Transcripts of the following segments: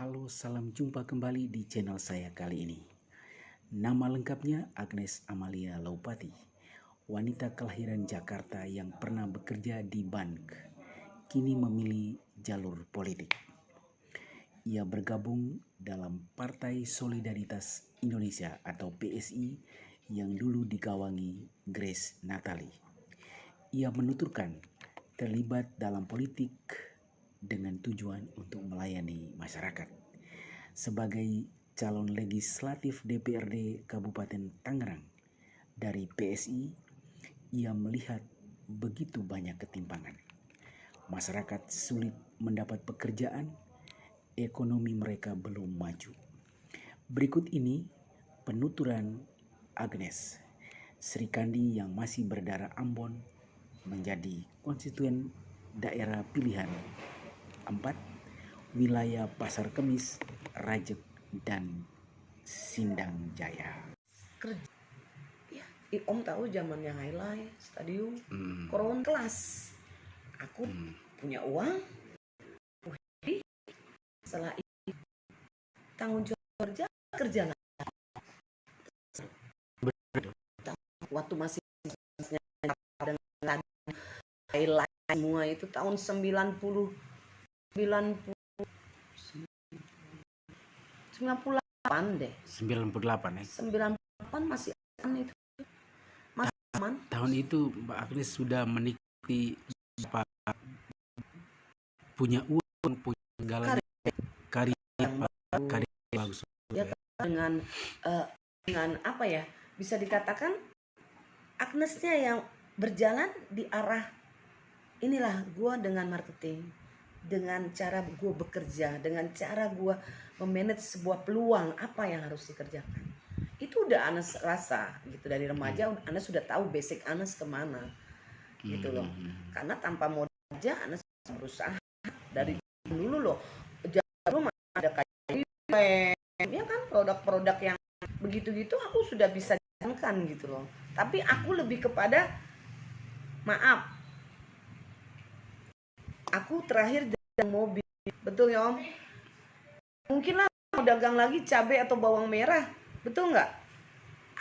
Halo, salam jumpa kembali di channel saya kali ini. Nama lengkapnya Agnes Amalia Laupati, wanita kelahiran Jakarta yang pernah bekerja di bank, kini memilih jalur politik. Ia bergabung dalam Partai Solidaritas Indonesia atau PSI yang dulu digawangi Grace Natali. Ia menuturkan terlibat dalam politik dengan tujuan untuk melayani masyarakat. Sebagai calon legislatif DPRD Kabupaten Tangerang dari PSI, ia melihat begitu banyak ketimpangan. Masyarakat sulit mendapat pekerjaan, ekonomi mereka belum maju. Berikut ini penuturan Agnes, Sri Kandi yang masih berdarah Ambon menjadi konstituen daerah pilihan 4, wilayah Pasar Kemis, Rajek, dan Sindang Jaya. Kerja ya, Om tahu zamannya highlight stadium koron kelas. Aku punya uang, setelah itu tanggung jawab kerja nggak. Waktu masih dengan highlight semua itu tahun 98 deh. 98 ya. 98 masih itu. Masih aman. Tahun itu Mbak Agnes sudah menikmati punya uang, punya segala karya bagus. Ya, dengan apa ya? Bisa dikatakan Agnesnya yang berjalan di arah inilah gua dengan marketing, dengan cara gue bekerja, dengan cara gue memanage sebuah peluang apa yang harus dikerjakan. Itu udah Anes rasa gitu dari remaja. Anes sudah tahu basic Anes kemana gitu loh. Karena tanpa modal aja Anes berusaha dari dulu loh. Belum ada kayak ya kan produk-produk yang begitu-gitu aku sudah bisa jalankan gitu loh. Tapi aku lebih kepada maaf. Aku terakhir dagang mobil, betul ya Om? Mungkin lah mau dagang lagi cabai atau bawang merah, betul nggak?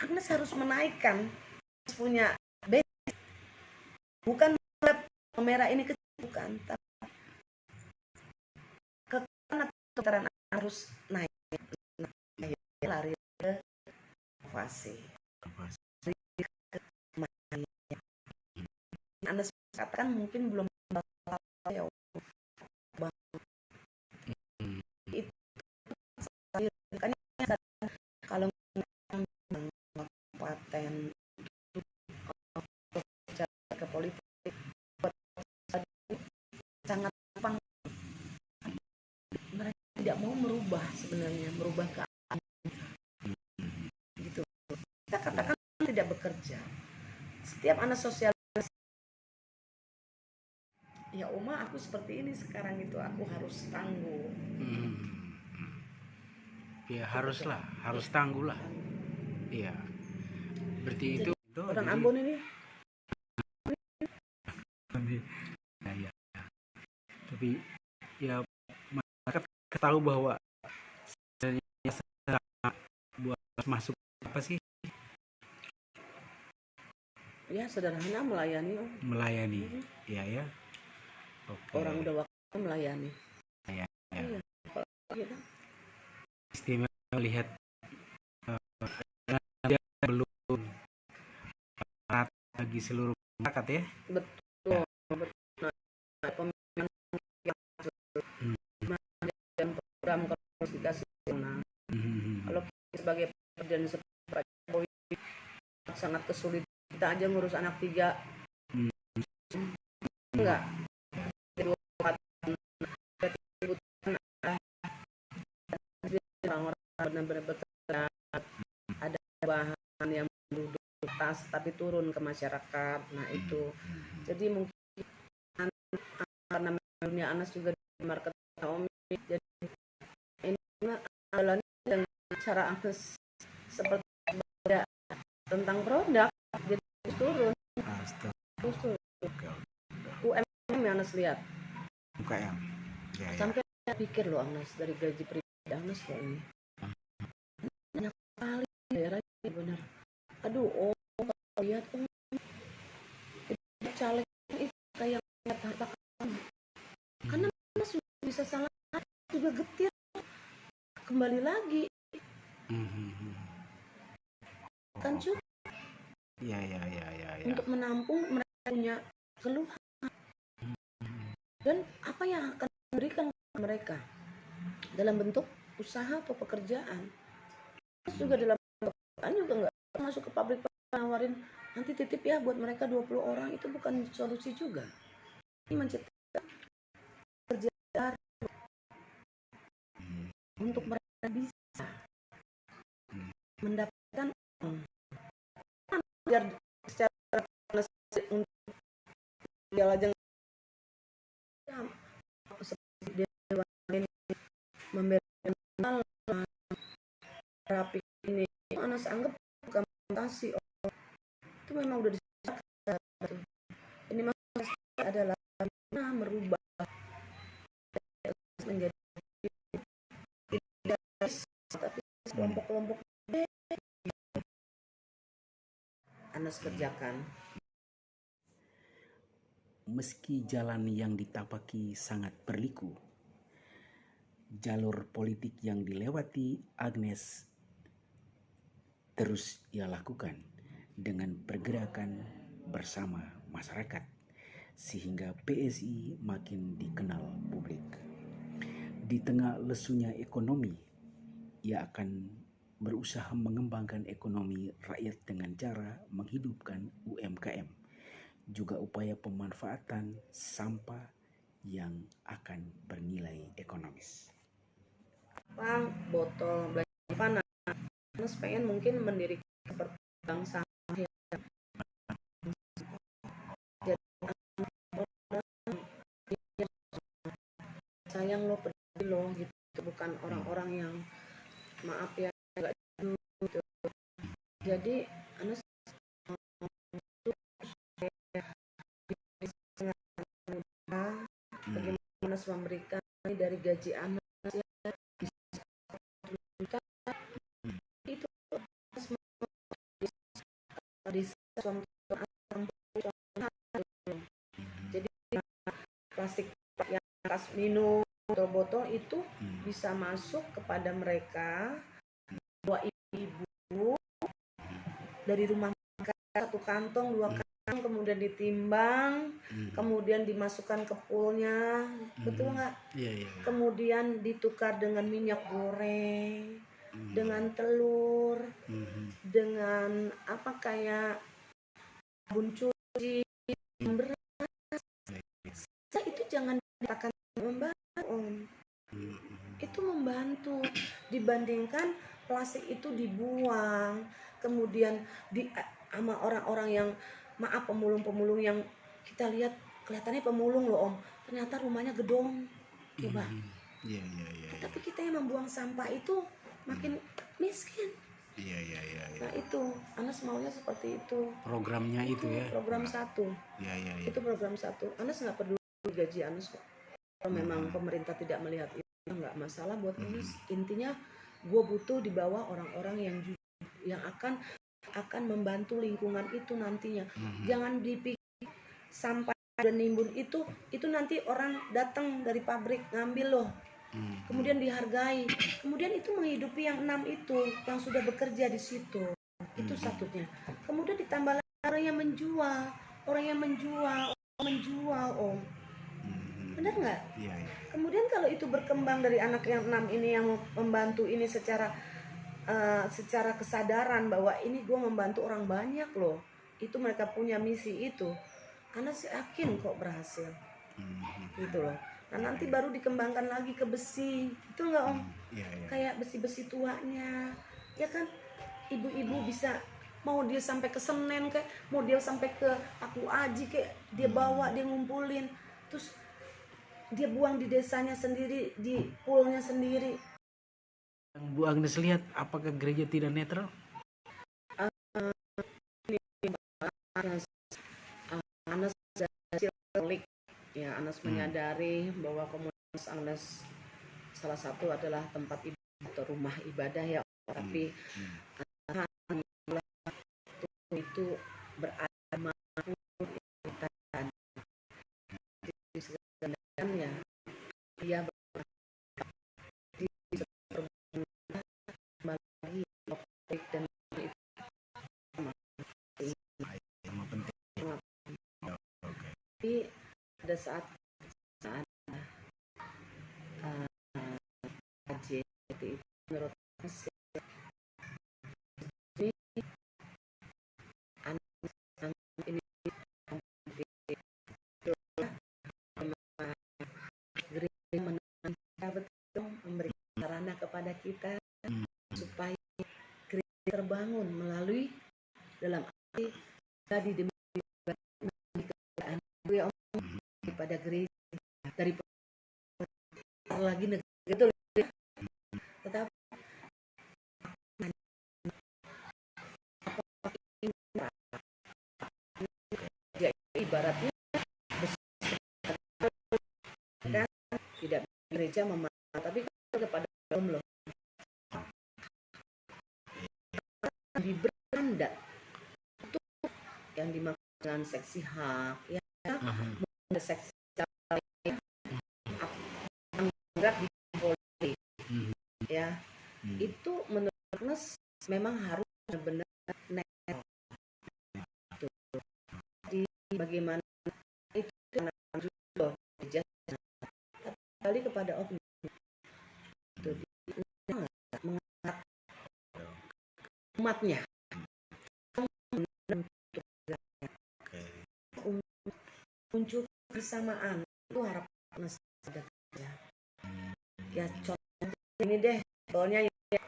Agnes harus menaikkan, punya basic. Bukan bawang merah ini kecil, bukan. Kekanan harus naik, lari ke inovasi. Agnes katakan mungkin belum ya. Kalau paten ke politik sangat gampang. Mereka tidak mau merubah sebenarnya, merubah keadaan gitu. Kita katakan tidak bekerja. Setiap anak sosial ya Oma, aku seperti ini sekarang itu aku harus tangguh. Ya haruslah, harus tangguh lah. Iya. Berarti itu orang Ambon ini. Ya. Tapi ya masyarakat tahu bahwa buat masuk apa sih? Ya sederhana melayani Om. Melayani. Ya. Oke. Orang udah waktu melayani. Ya. Iya. Gitu. Istimewa melihat dia belum bagi seluruh masyarakat ya. Betul. Program kualifikasi kalau sebagai presiden seperti Pak Jokowi sangat kesulitan, kita aja ngurus anak 3 enggak orang-orang benar-benar bekerja, ada bahan yang tas tapi turun ke masyarakat. Nah itu jadi mungkin karena dunia Anas juga di market Om, jadi ini adalah dengan cara Anas seperti beda tentang produk jadi turun. UMM yang Anas lihat UKM. sampai pikir loh Anas dari gaji pribadi Anas kok ini. Banyak kali daerahnya benar. Aduh, oh lihat caleg itu kayak lihat harta kamu. Karena Anas bisa salah juga getir kembali lagi kan cukup ya untuk menampung mereka punya keluhan dan apa yang akan diberikan mereka dalam bentuk usaha atau pekerjaan. Terus juga dalam pekerjaan juga nggak masuk ke pabrik nawarin nanti titip ya buat mereka 20 orang, itu bukan solusi juga. Ini menciptakan kerjaan untuk mereka bisa mendapatkan biar secara untuk jalan seperti dewan ini memberikan rapi ini Anas anggap bukan mutasi, itu memang udah disepakati. Ini maksudnya adalah merubah menjadi tidak tapi kelompok-kelompok Anas kerjakan. Meski jalan yang ditapaki sangat berliku, jalur politik yang dilewati Agnes terus ia lakukan dengan pergerakan bersama masyarakat, sehingga PSI makin dikenal publik. Di tengah lesunya ekonomi, ia akan berusaha mengembangkan ekonomi rakyat dengan cara menghidupkan UMKM, juga upaya pemanfaatan sampah yang akan bernilai ekonomis. Bang, botol belanja panas, Anas pengen mungkin mendirikan seperti bank sampah ya. Jadi sayang lo peduli lo gitu, bukan orang-orang yang maaf ya nggak gitu. Jadi Anas bagaimana Anas memberikan dari gaji Anas ya, itu di jadi plastik yang bekas minum botol-botol itu bisa masuk kepada mereka, dua ibu dari rumah mereka, satu kantong, dua kantong, kemudian ditimbang, kemudian dimasukkan ke poolnya, betul nggak? Iya. Kemudian ditukar dengan minyak goreng, dengan telur, dengan apa kayak sabun cuci, beras. Itu jangan dikatakan membantu, itu membantu dibandingkan plastik itu dibuang, kemudian sama orang-orang yang maaf pemulung-pemulung yang kita lihat kelihatannya pemulung loh Om, ternyata rumahnya gedong coba. Iya. Tapi kita yang membuang sampah itu makin miskin. Iya. Nah itu Anas maunya seperti itu. Programnya itu ya. Program 1. Iya. Itu program 1. Anas nggak peduli gaji Anas kok. Kalau memang pemerintah tidak melihat itu nggak masalah buat Anas. Intinya gue butuh di bawah orang-orang yang jujur, yang akan membantu lingkungan itu nantinya. Jangan dipikir sampah dan nimbun itu nanti orang datang dari pabrik ngambil loh. Kemudian dihargai, kemudian itu menghidupi yang 6 itu yang sudah bekerja di situ, itu satunya. Kemudian ditambah orang yang menjual Om, benar nggak? Iya. Kemudian kalau itu berkembang dari anak yang 6 ini yang membantu ini secara kesadaran bahwa ini gue membantu orang banyak loh, itu mereka punya misi itu, Anas yakin kok berhasil, gitu loh. Nah nanti baru dikembangkan lagi ke besi, itu enggak Om? Iya. Kayak besi-besi tuanya, ya kan? Ibu-ibu bisa, mau dia sampai ke Senen kayak, mau dia sampai ke Paku Aji kayak, dia bawa, dia ngumpulin, terus dia buang di desanya sendiri, di poolnya sendiri. Yang Bu Agnes lihat, apakah gereja tidak netral? Anas ya, Anas menyadari bahwa komunitas Agnes salah satu adalah tempat ibadah atau rumah ibadah ya, tapi alhamdulillah itu beragama kita di segala ya dia di lagi topik dan Sama penting. tapi pada saat kaji itu menurut saya ini anak ini gereja menanamkan betul memberi sarana kepada kita supaya gereja terbangun melalui dalam arti tadi demi kerajaan pada gereja dari lagi negara itu, tetapi ya, ibaratnya kan tidak gereja memanah, tapi kepada kaum loh diberi tanda itu yang dimaksud dengan seksi hak ya, seksi gerak di politik ya, itu menurut Agnes memang harus benar-benar netral. Di bagaimana itu juga kali kepada oknum itu mengangkat umatnya muncul bersamaan itu harapan ada ya. Contoh ini deh soalnya ya,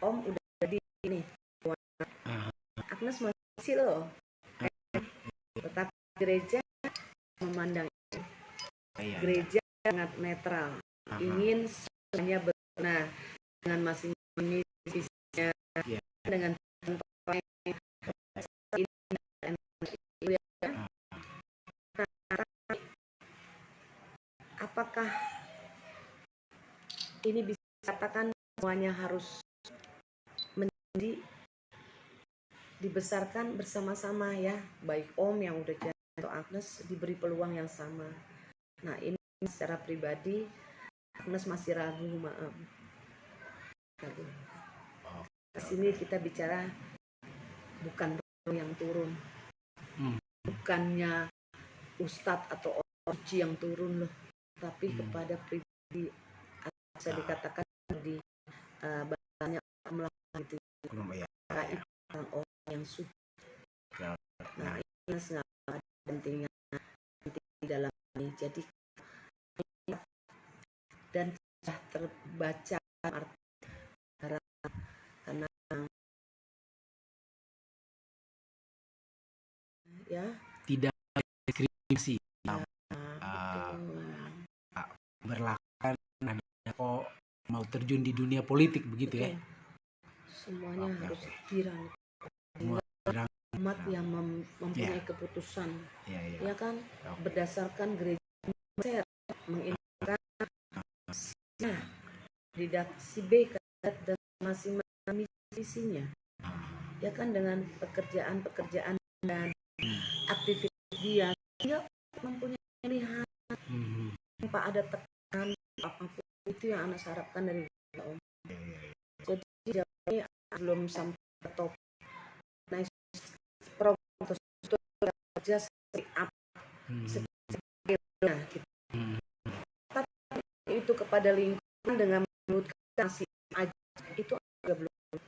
Om udah di ini Agnes masih loh, tetapi gereja memandang gereja sangat netral, ingin semuanya benar dengan masing-masing visinya dengan apakah ini bisa dikatakan semuanya harus menjadi dibesarkan bersama-sama ya, baik Om yang udah jadi atau Agnes diberi peluang yang sama. Nah ini secara pribadi Agnes masih ragu, maaf. Di sini kita bicara bukan yang turun, bukannya ustadz atau orang suci yang turun loh, tapi kepada pribadi bisa dikatakan di banyak melakukan itu orang yang suci. Nah ini sangat pentingnya di dalam ini. Jadi dan sudah terbaca arti karena ya tidak diskriminasi berlakukan kok mau terjun di dunia politik begitu. Betul. Ya semuanya harus dirangkul umat yang mempunyai keputusan ya kan berdasarkan gereja menginginkan redaksi B dan masing-masing misinya ya kan, dengan pekerjaan dan aktivitas dia mempunyai pilihan tanpa ada tekanan apapun. Itu yang Anak harapkan dari Om. Jadi jawabnya belum sampai ke top program tersebut kerja seperti apa tapi itu kepada lingkungan dengan menurut kasih aja itu juga belum,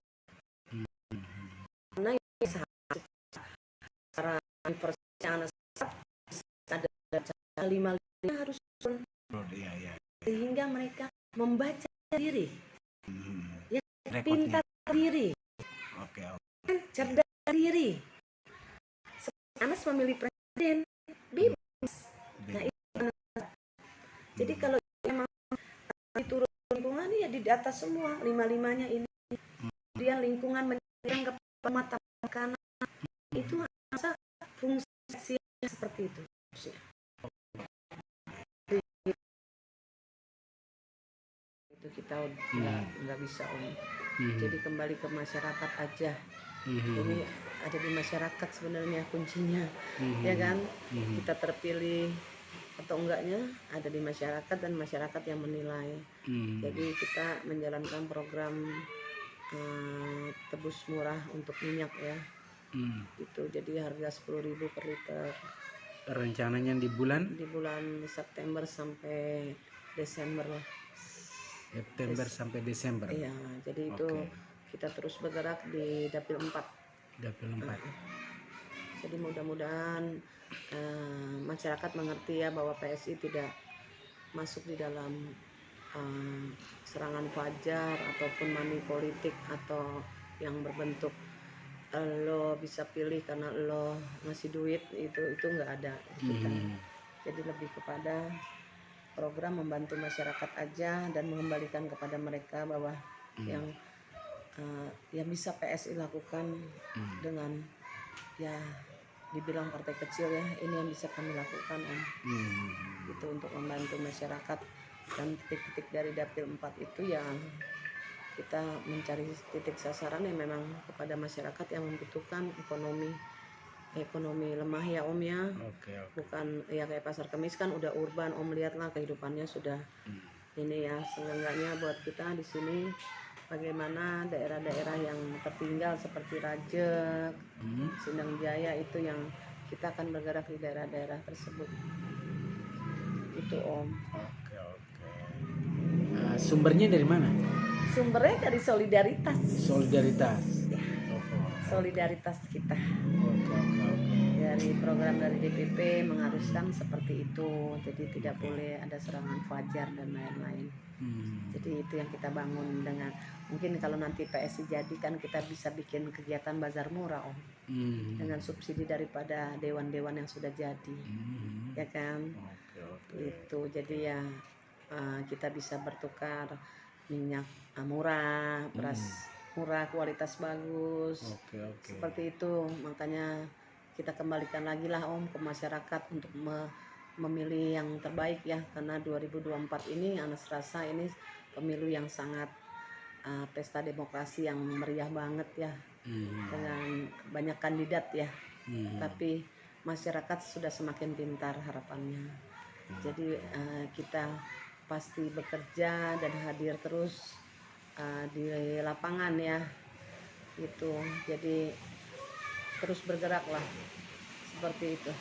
karena secara universitas Anak ada 5 harus sehingga mereka membaca diri ya, pintar diri, cerdas diri. Anas memilih presiden bebas. Nah itu. Jadi kalau memang diturun lingkungan ya di atas semua 5-5-nya ini. Kemudian lingkungan menyerang ke mata kanan itu masa fungsinya seperti itu. itu kita udah nggak bisa Om. Jadi kembali ke masyarakat aja. Ini ada di masyarakat sebenarnya kuncinya, ya kan? Kita terpilih atau enggaknya ada di masyarakat dan masyarakat yang menilai. Jadi kita menjalankan program tebus murah untuk minyak ya. Itu jadi harga 10.000 per liter. Rencananya di bulan September sampai Desember lah. September sampai Desember. Iya, jadi itu kita terus bergerak di Dapil 4. Dapil 4. Jadi mudah-mudahan masyarakat mengerti ya bahwa PSI tidak masuk di dalam serangan fajar ataupun money politik atau yang berbentuk lo bisa pilih karena lo ngasih duit, itu nggak ada di kita. Jadi lebih kepada program membantu masyarakat aja dan mengembalikan kepada mereka bahwa yang bisa PSI lakukan dengan ya dibilang partai kecil ya, ini yang bisa kami lakukan Om. Gitu untuk membantu masyarakat, dan titik-titik dari Dapil 4 itu yang kita mencari titik sasaran yang memang kepada masyarakat yang membutuhkan ekonomi lemah ya Om ya. Bukan ya kayak Pasar Kemis kan udah urban Om, lihatlah kehidupannya sudah ini ya. Seenggaknya buat kita di sini bagaimana daerah-daerah yang tertinggal seperti Rajek, Sindang Jaya, itu yang kita akan bergerak di daerah-daerah tersebut. Itu Om. Sumbernya dari mana? Sumbernya dari solidaritas. Solidaritas kita. Dari program dari DPP mengharuskan seperti itu. Jadi tidak boleh ada serangan fajar dan lain-lain. Jadi itu yang kita bangun dengan mungkin kalau nanti PSI jadi kan kita bisa bikin kegiatan bazar murah Om. Dengan subsidi daripada dewan-dewan yang sudah jadi. Ya kan? Itu jadi ya kita bisa bertukar minyak murah, beras murah, kualitas bagus. Seperti itu, makanya kita kembalikan lagi lah Om ke masyarakat untuk memilih yang terbaik ya, karena 2024 ini Anas rasa ini pemilu yang sangat pesta demokrasi yang meriah banget ya, dengan banyak kandidat ya. Tapi masyarakat sudah semakin pintar harapannya. Jadi kita pasti bekerja dan hadir terus di lapangan ya, gitu. Jadi terus bergerak lah seperti itu.